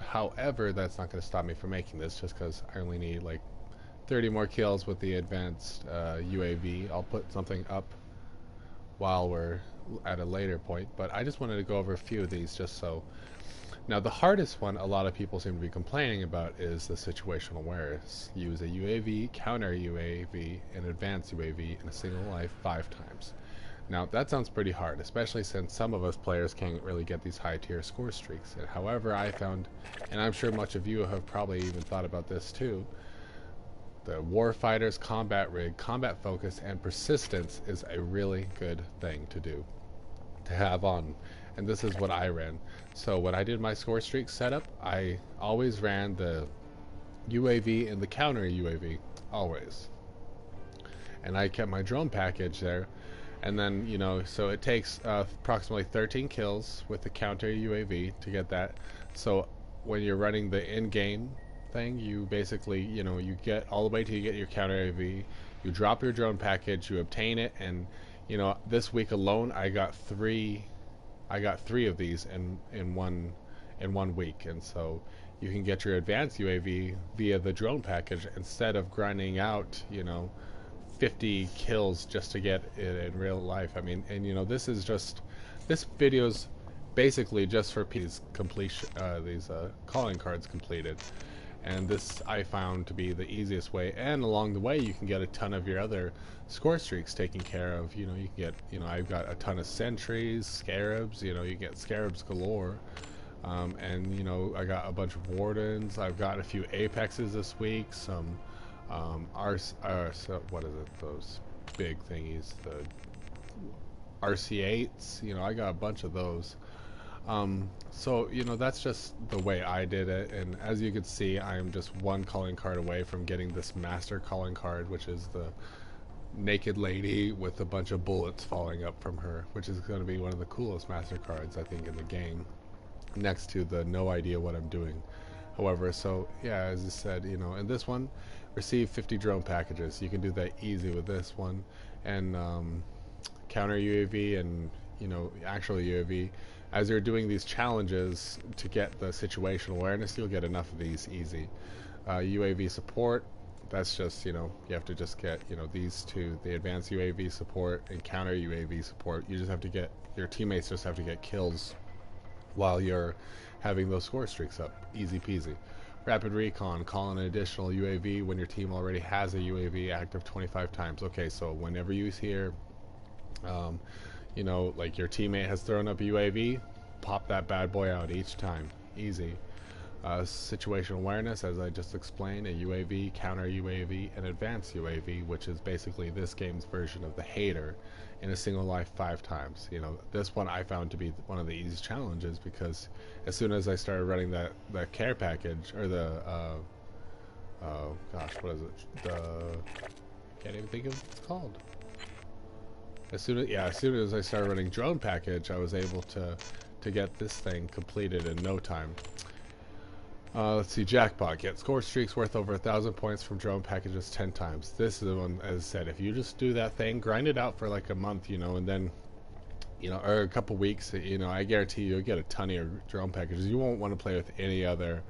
However, that's not going to stop me from making this just because I only need like 30 more kills with the advanced UAV. I'll put something up while we're at a later point, but I just wanted to go over a few of these just so. Now, the hardest one a lot of people seem to be complaining about is the situational awareness. Use a UAV, counter UAV, and advanced UAV in a single life 5 times. Now, that sounds pretty hard, especially since some of us players can't really get these high tier score streaks. And however, I found, and I'm sure much of you have probably even thought about this too, the Warfighter's combat rig, combat focus, and persistence is a really good thing to do, to have on. And this is what I ran. So when I did my score streak setup, I always ran the UAV and the counter UAV, always. And I kept my drone package there. And then, you know, so it takes approximately 13 kills with the counter UAV to get that. So when you're running the in-game thing, you basically, you know, you get all the way till you get your counter UAV, you drop your drone package, you obtain it, and, you know, this week alone I got three of these in one week. And so you can get your advanced UAV via the drone package instead of grinding out, you know, 50 kills just to get it in real life. I mean, and you know, this video's basically just for these completion, these calling cards completed. And this I found to be the easiest way. And along the way, you can get a ton of your other score streaks taken care of. You know, you can get, you know, I've got a ton of sentries, scarabs. You know, you get scarabs galore. And you know, I got a bunch of wardens. I've got a few apexes this week. Some so what is it? Those big thingies, the RC8s. You know, I got a bunch of those. So you know, that's just the way I did it. And as you can see, I am just one calling card away from getting this master calling card, which is the naked lady with a bunch of bullets falling up from her, which is going to be one of the coolest master cards I think in the game, next to the no idea what I'm doing. However, so yeah, as I said, you know, in this one, receive 50 drone packages. You can do that easy with this one, and counter UAV and, you know, actual UAV. As you're doing these challenges to get the situational awareness, you'll get enough of these easy. UAV support, that's just, you know, you have to just get, you know, these two, the advanced UAV support and counter UAV support. You just have to get, your teammates just have to get kills while you're having those score streaks up. Easy peasy. Rapid recon, call an additional UAV when your team already has a UAV active 25 times. Okay, so whenever you hear, you know, like your teammate has thrown up a UAV, pop that bad boy out each time. Easy. Situational awareness, as I just explained, a UAV, counter UAV, and advanced UAV, which is basically this game's version of the Hater in a single life 5 times. You know, this one I found to be one of the easiest challenges because as soon as I started running that care package, or the, gosh, what is it? Can't even think of what it's called. As soon as I started running drone package, I was able to get this thing completed in no time. Let's see, jackpot. Get score streaks worth over 1,000 points from drone packages 10 times. This is the one, as I said, if you just do that thing, grind it out for like a month, you know, and then, you know, or a couple weeks, you know, I guarantee you'll get a ton of your drone packages. You won't want to play with any other,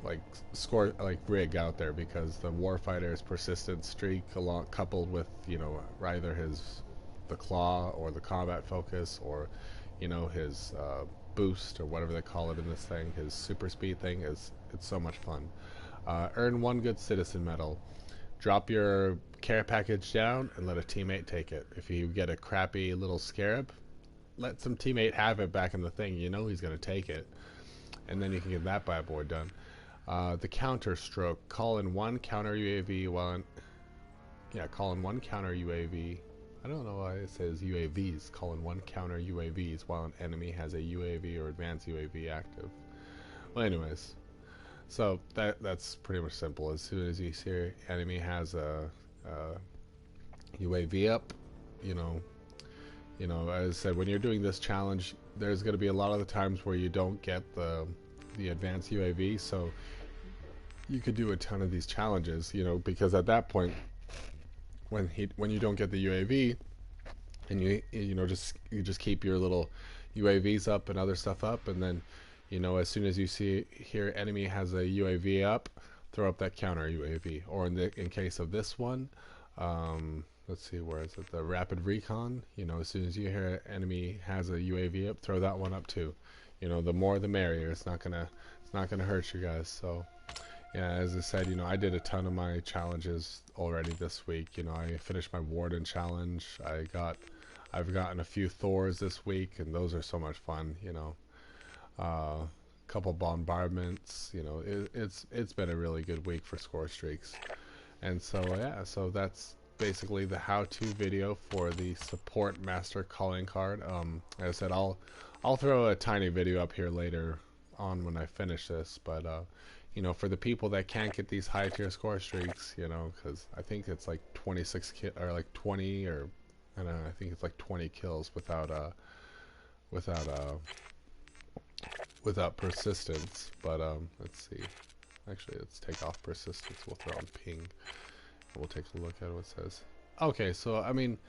like rig out there, because the Warfighter's persistent streak, along coupled with, you know, either the claw or the combat focus, or, you know, his boost or whatever they call it in this thing, his super speed thing, it's so much fun. Earn 1 good citizen medal. Drop your care package down and let a teammate take it. If you get a crappy little scarab, let some teammate have it back in the thing. You know he's going to take it, and then you can get that bad boy done. The counter stroke. Call in 1 counter UAV while call in 1 counter UAV. I don't know why it says UAVs. Call in 1 counter UAVs while an enemy has a UAV or advanced UAV active. Well, anyways, so that's pretty much simple. As soon as you see enemy has a UAV up, you know, as I said, when you're doing this challenge, there's going to be a lot of the times where you don't get the advanced UAV, so you could do a ton of these challenges, you know, because at that point, when you don't get the UAV, and you just keep your little UAVs up and other stuff up, and then, you know, as soon as you hear enemy has a UAV up, throw up that counter UAV. Or in case of this one, let's see, where is it? The rapid recon. You know, as soon as you hear enemy has a UAV up, throw that one up too. You know, the more the merrier. It's not gonna hurt you guys. So yeah, as I said, you know, I did a ton of my challenges already this week. You know, I finished my Warden challenge. I've gotten a few Thors this week, and those are so much fun. You know, couple bombardments. You know, it's been a really good week for score streaks. And so yeah, so that's basically the how-to video for the support master calling card. As I said, I'll throw a tiny video up here later on when I finish this, but you know, for the people that can't get these high tier score streaks, you know, because I think it's like 26 or like 20, or I don't know, I think it's like 20 kills without persistence. But let's see, actually let's take off persistence, we'll throw on ping. We'll take a look at what it says. Okay, so I mean,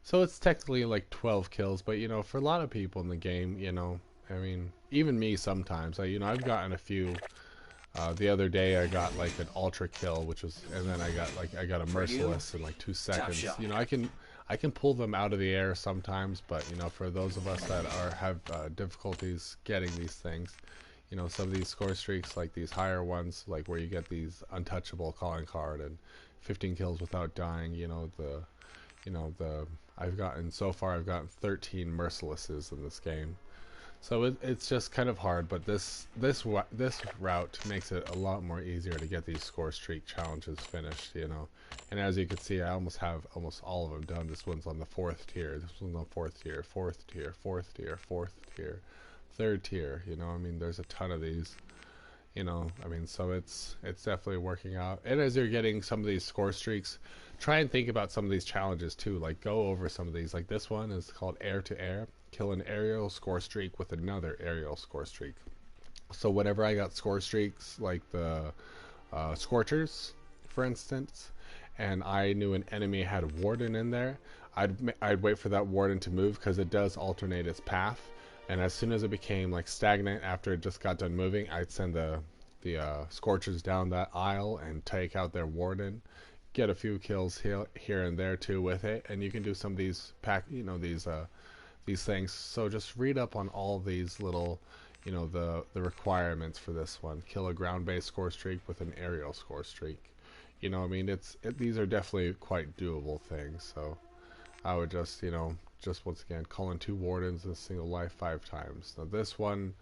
so it's technically like 12 kills, but you know, for a lot of people in the game, you know, I mean, even me sometimes, you know, I've gotten a few. The other day I got like an ultra kill, which was, and then I got a merciless in like 2 seconds. You know, I can pull them out of the air sometimes, but you know, for those of us that have difficulties getting these things, you know, some of these score streaks, like these higher ones, like where you get these untouchable calling card and 15 kills without dying, you know, I've gotten 13 mercilesses in this game. So it's just kind of hard, but this route makes it a lot more easier to get these score streak challenges finished, you know. And as you can see, I have almost all of them done. This one's on the 4th tier, this one's on 4th tier, 4th tier, 4th tier, 4th tier, 3rd tier, you know. I mean, there's a ton of these, you know. I mean, so it's definitely working out. And as you're getting some of these score streaks, try and think about some of these challenges too. Like, go over some of these. Like this one is called air to air. Kill an aerial score streak with another aerial score streak. So whenever I got score streaks, like the Scorchers, for instance, and I knew an enemy had a Warden in there, I'd wait for that Warden to move, because it does alternate its path. And as soon as it became like stagnant after it just got done moving, I'd send the Scorchers down that aisle and take out their Warden, get a few kills here and there too with it, and you can do some of these these things. So just read up on all these little, you know, the requirements for this one. Kill a ground-based score streak with an aerial score streak. You know, I mean, these are definitely quite doable things. So I would just, you know, just once again, call in 2 Wardens in a single life 5 times. Now this one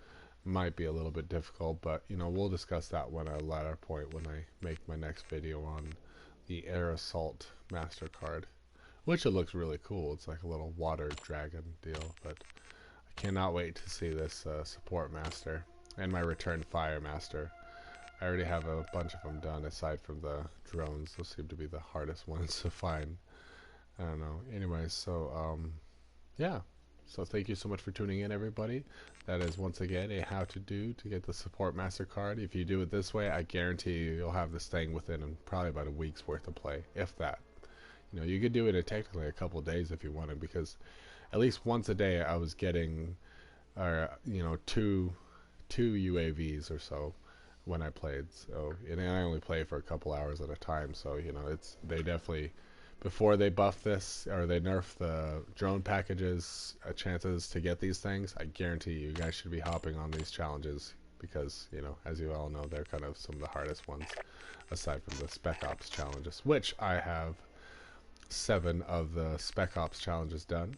might be a little bit difficult, but you know, we'll discuss that one at a later point when I make my next video on the Air Assault Master card, which it looks really cool. It's like a little water dragon deal, but I cannot wait to see this support master and my return fire master. I already have a bunch of them done aside from the drones. Those seem to be the hardest ones to find. I don't know. Anyways, so yeah. So thank you so much for tuning in, everybody. That is once again a how to do to get the support master card. If you do it this way, I guarantee you'll have this thing within probably about a week's worth of play, if that. You know, you could do it in technically a couple of days if you wanted, because at least once a day I was getting, you know, two UAVs or so when I played. So, and I only play for a couple hours at a time. So, you know, they definitely, before they buff this or they nerf the drone packages, chances to get these things, I guarantee you guys should be hopping on these challenges, because, you know, as you all know, they're kind of some of the hardest ones aside from the Spec Ops challenges, which I have 7 of the Spec Ops challenges done,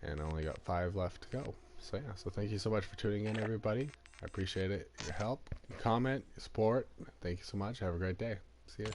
and I only got 5 left to go. So yeah, so thank you so much for tuning in, everybody. I appreciate it, your help, your comment, your support. Thank you so much. Have a great day. See ya.